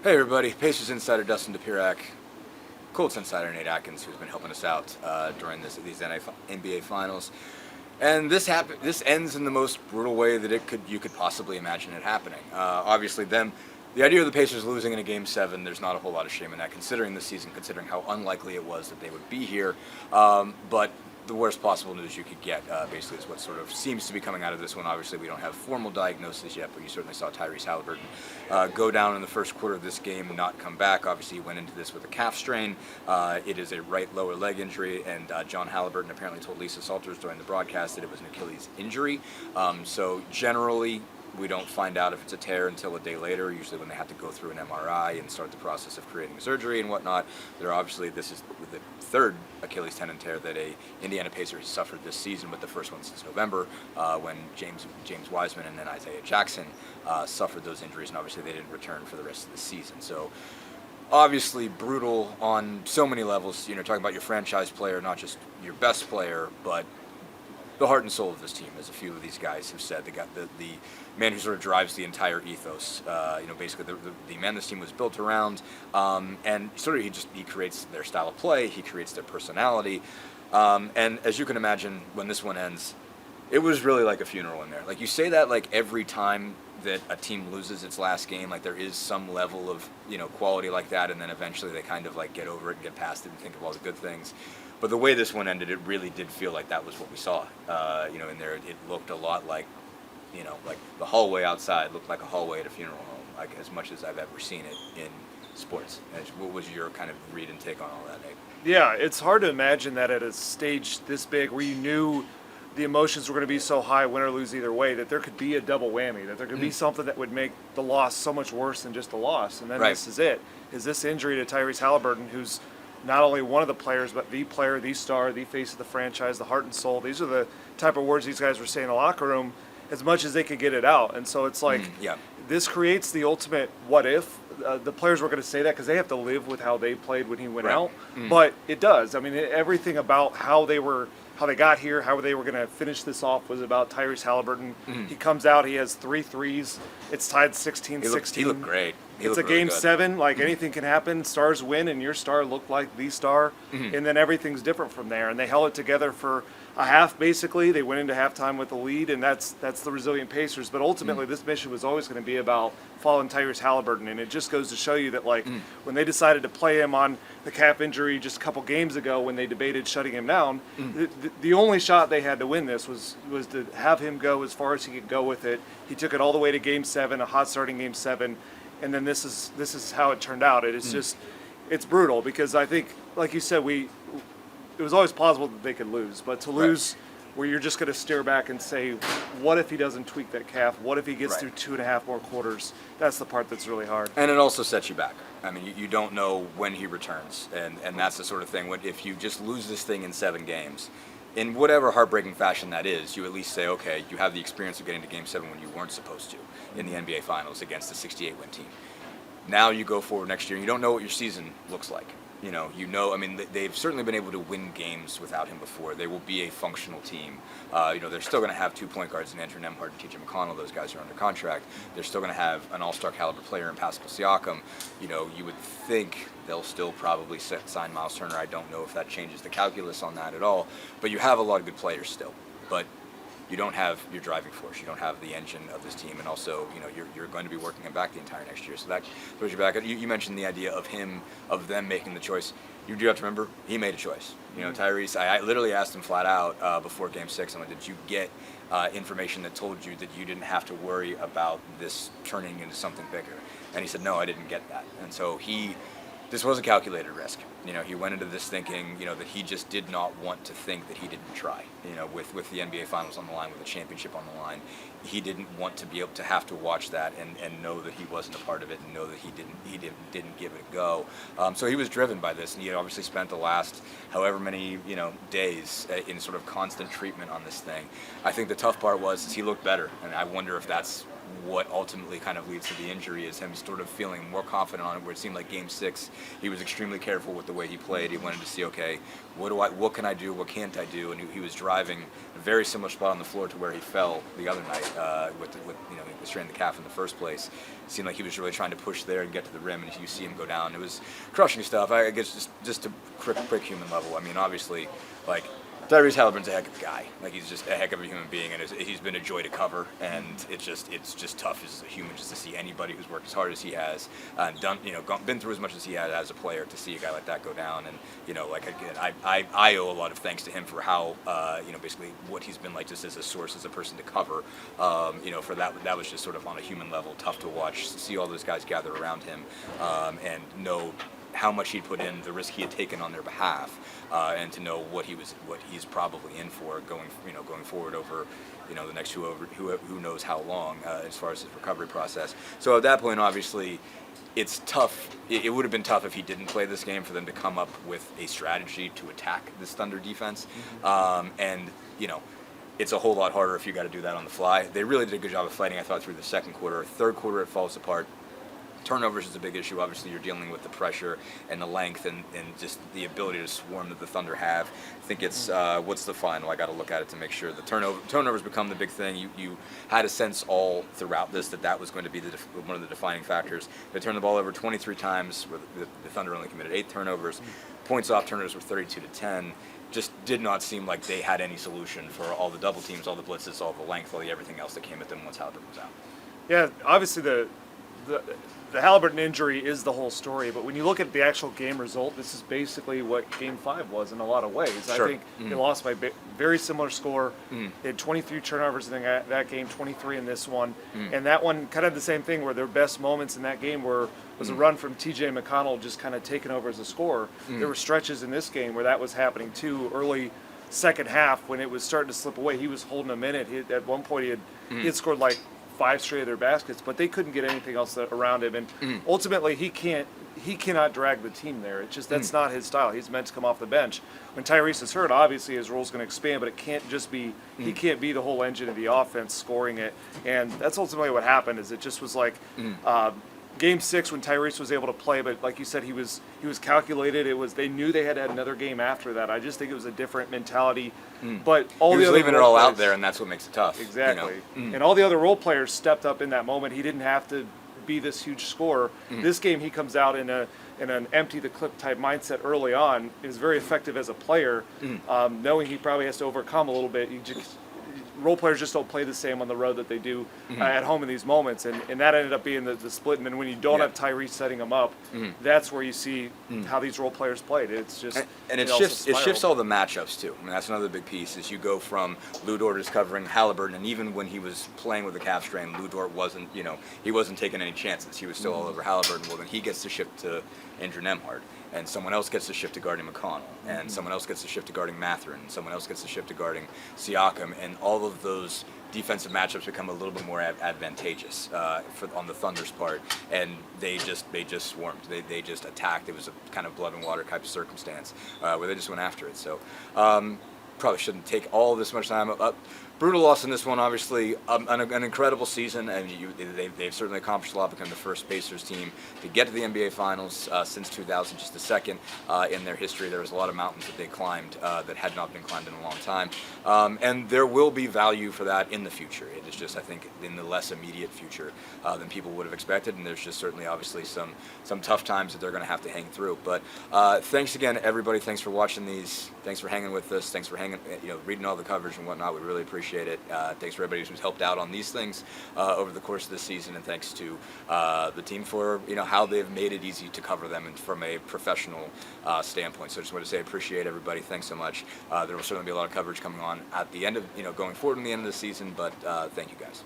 Hey everybody, Pacers insider Dustin Dopirak, Colts insider Nate Akins, who's been helping us out during these NBA finals. And this ends in the most brutal way that you could possibly imagine it happening. Obviously, the idea of the Pacers losing in a Game 7, there's not a whole lot of shame in that, considering the season, considering how unlikely it was that they would be here. But the worst possible news you could get, basically, is what sort of seems to be coming out of this one. Obviously, we don't have formal diagnosis yet, but you certainly saw Tyrese Haliburton go down in the first quarter of this game and not come back. Obviously, he went into this with a calf strain. It is a right lower leg injury, and John Haliburton apparently told Lisa Salters during the broadcast that it was an Achilles injury. So generally, we don't find out if it's a tear until a day later, usually when they have to go through an MRI and start the process of creating surgery and whatnot. This is the third Achilles tendon tear that a Indiana Pacer has suffered this season, but the first one since November, when James Wiseman and then Isaiah Jackson suffered those injuries, and obviously they didn't return for the rest of the season. So obviously brutal on so many levels. Talking about your franchise player, not just your best player, but the heart and soul of this team, as a few of these guys have said. They got the man who sort of drives the entire ethos. Basically the man this team was built around, and sort of he creates their style of play. He creates their personality, and as you can imagine, when this one ends, it was really like a funeral in there. Like, you say that like every time that a team loses its last game, like there is some level of quality like that, and then eventually they kind of like get over it and get past it and think of all the good things. But the way this one ended, it really did feel like that was what we saw. In there, it looked a lot like, like the hallway outside looked like a hallway at a funeral home, like as much as I've ever seen it in sports. What was your kind of read and take on all that, Nate? Yeah, it's hard to imagine that at a stage this big where you knew the emotions were going to be so high, win or lose either way, that there could be a double whammy, that there could be something that would make the loss so much worse than just a loss. And then This is it. Is this injury to Tyrese Haliburton, who's not only one of the players, but the player, the star, the face of the franchise, the heart and soul. These are the type of words these guys were saying in the locker room as much as they could get it out. And so it's like, this creates the ultimate what if. The players were going to say that because they have to live with how they played when he went out. But it does. I mean, everything about how they got here, how they were going to finish this off was about Tyrese Haliburton. He comes out, he has 3 threes. It's tied 16-16. He looked great. It's a Game 7, like anything can happen. Stars win, and your star looked like the star, and then everything's different from there. And they held it together for a half, basically. They went into halftime with the lead, and that's the resilient Pacers. But ultimately, this mission was always going to be about following Tyrese Haliburton, and it just goes to show you that, when they decided to play him on the calf injury just a couple games ago, when they debated shutting him down, the only shot they had to win this was to have him go as far as he could go with it. He took it all the way to Game 7, a hot starting Game 7. And then this is how it turned out. It is just, it's brutal because I think, like you said, it was always plausible that they could lose, but to lose where you're just going to stare back and say, what if he doesn't tweak that calf? What if he gets through 2.5 more quarters? That's the part that's really hard. And it also sets you back. I mean, you don't know when he returns, and that's the sort of thing. If you just lose this thing in 7 games, in whatever heartbreaking fashion that is, you at least say, okay, you have the experience of getting to Game 7 when you weren't supposed to in the NBA Finals against a 68-win team. Now you go forward next year, and you don't know what your season looks like. I mean, they've certainly been able to win games without him before. They will be a functional team. They're still going to have 2 point guards in Andrew Nembhard and TJ McConnell. Those guys are under contract. They're still going to have an all-star caliber player in Pascal Siakam. You would think they'll still probably sign Miles Turner. I don't know if that changes the calculus on that at all. But you have a lot of good players still. But you don't have your driving force. You don't have the engine of this team, and also, you're going to be working him back the entire next year. So that throws you back. You mentioned the idea of them making the choice. You do have to remember, he made a choice. Tyrese, I literally asked him flat out before Game 6, I'm like, did you get information that told you that you didn't have to worry about this turning into something bigger? And he said, no, I didn't get that. And so this was a calculated risk. He went into this thinking, that he just did not want to think that he didn't try. With the NBA Finals on the line, with the championship on the line, he didn't want to be able to have to watch that and know that he wasn't a part of it, and know that he didn't give it a go. So he was driven by this, and he had obviously spent the last however many days in sort of constant treatment on this thing. I think the tough part was he looked better, and I wonder if that's what ultimately kind of leads to the injury is him sort of feeling more confident on it, where it seemed like Game 6, he was extremely careful with the way he played. He wanted to see, okay, what can I do, what can't I do, and he was driving a very similar spot on the floor to where he fell the other night with he strained the calf in the first place. It seemed like he was really trying to push there and get to the rim, and you see him go down. It was crushing stuff. I guess just to quick human level, I mean, obviously, like, Tyrese Haliburton's a heck of a guy. Like, he's just a heck of a human being, and he's been a joy to cover. And it's just tough as a human just to see anybody who's worked as hard as he has and been through as much as he has as a player, to see a guy like that go down. And like, again, I owe a lot of thanks to him for how basically what he's been like just as a source, as a person to cover. For that was just sort of on a human level tough to watch, to see all those guys gather around him and know how much he'd put in, the risk he had taken on their behalf, and to know what he's probably in for going forward over the next who knows how long as far as his recovery process. So at that point, obviously, it's tough. It would have been tough if he didn't play this game for them to come up with a strategy to attack this Thunder defense, and it's a whole lot harder if you got to do that on the fly. They really did a good job of fighting, I thought, through the second quarter. Third quarter, it falls apart. Turnovers is a big issue. Obviously, you're dealing with the pressure and the length and just the ability to swarm that the Thunder have. I think it's, what's the final? I got to look at it to make sure. The turnovers become the big thing. You had a sense all throughout this that was going to be one of the defining factors. They turned the ball over 23 times, where the Thunder only committed 8 turnovers. Points off turnovers were 32-10. Just did not seem like they had any solution for all the double teams, all the blitzes, all the length, all the everything else that came at them once Haliburton was out. Yeah, obviously the Haliburton injury is the whole story, but when you look at the actual game result, this is basically what Game 5 was in a lot of ways. Sure. I think they lost by very similar score. They had 23 turnovers in that game, 23 in this one. And that one, kind of the same thing, where their best moments in that game was a run from T.J. McConnell just kind of taking over as a scorer. There were stretches in this game where that was happening too, early second half when it was starting to slip away. He was holding them in it. At one point he had scored like 5 straight of their baskets, but they couldn't get anything else around him. And ultimately, he cannot drag the team there. It's just that's not his style. He's meant to come off the bench. When Tyrese is hurt, obviously his role's going to expand, but it can't just be he can't be the whole engine of the offense scoring it. And that's ultimately what happened. Is it just was like Game 6 when Tyrese was able to play, but like you said, he was calculated. They knew they had another game after that. I just think it was a different mentality. But all he was the other leaving it all out there, and that's what makes it tough. Exactly. And all the other role players stepped up in that moment. He didn't have to be this huge scorer. This game, he comes out in an empty the clip type mindset early on. He was very effective as a player, knowing he probably has to overcome a little bit. Role players just don't play the same on the road that they do at home in these moments, and that ended up being the split. And then when you don't have Tyrese setting them up, that's where you see how these role players played. It's just and it shifts all the matchups too. I mean, that's another big piece. Is you go from Lou Dort is covering Haliburton, and even when he was playing with a calf strain, Lou Dort wasn't he wasn't taking any chances. He was still all over Haliburton. Well, then he gets to shift to Andrew Nembhard. And someone else gets to shift to guarding McConnell, and someone else gets to shift to guarding Mathurin, and someone else gets to shift to guarding Siakam, and all of those defensive matchups become a little bit more advantageous on the Thunder's part, and they just swarmed. They just attacked. It was a kind of blood and water type of circumstance where they just went after it. So probably shouldn't take all this much time. Brutal loss in this one, obviously. An incredible season, and they've certainly accomplished a lot, becoming the first Pacers team to get to the NBA Finals since 2000, just the second in their history. There was a lot of mountains that they climbed that had not been climbed in a long time, and there will be value for that in the future. It is just, I think, in the less immediate future than people would have expected, and there's just certainly, obviously, some tough times that they're going to have to hang through. But thanks again, everybody. Thanks for watching these. Thanks for hanging with us. Thanks for reading all the coverage and whatnot. We really appreciate it. Thanks for everybody who's helped out on these things over the course of this season, and thanks to the team for how they've made it easy to cover them and from a professional standpoint. So I just want to say appreciate everybody. Thanks so much. There will certainly be a lot of coverage coming on at the end of going forward in the end of the season, but thank you guys.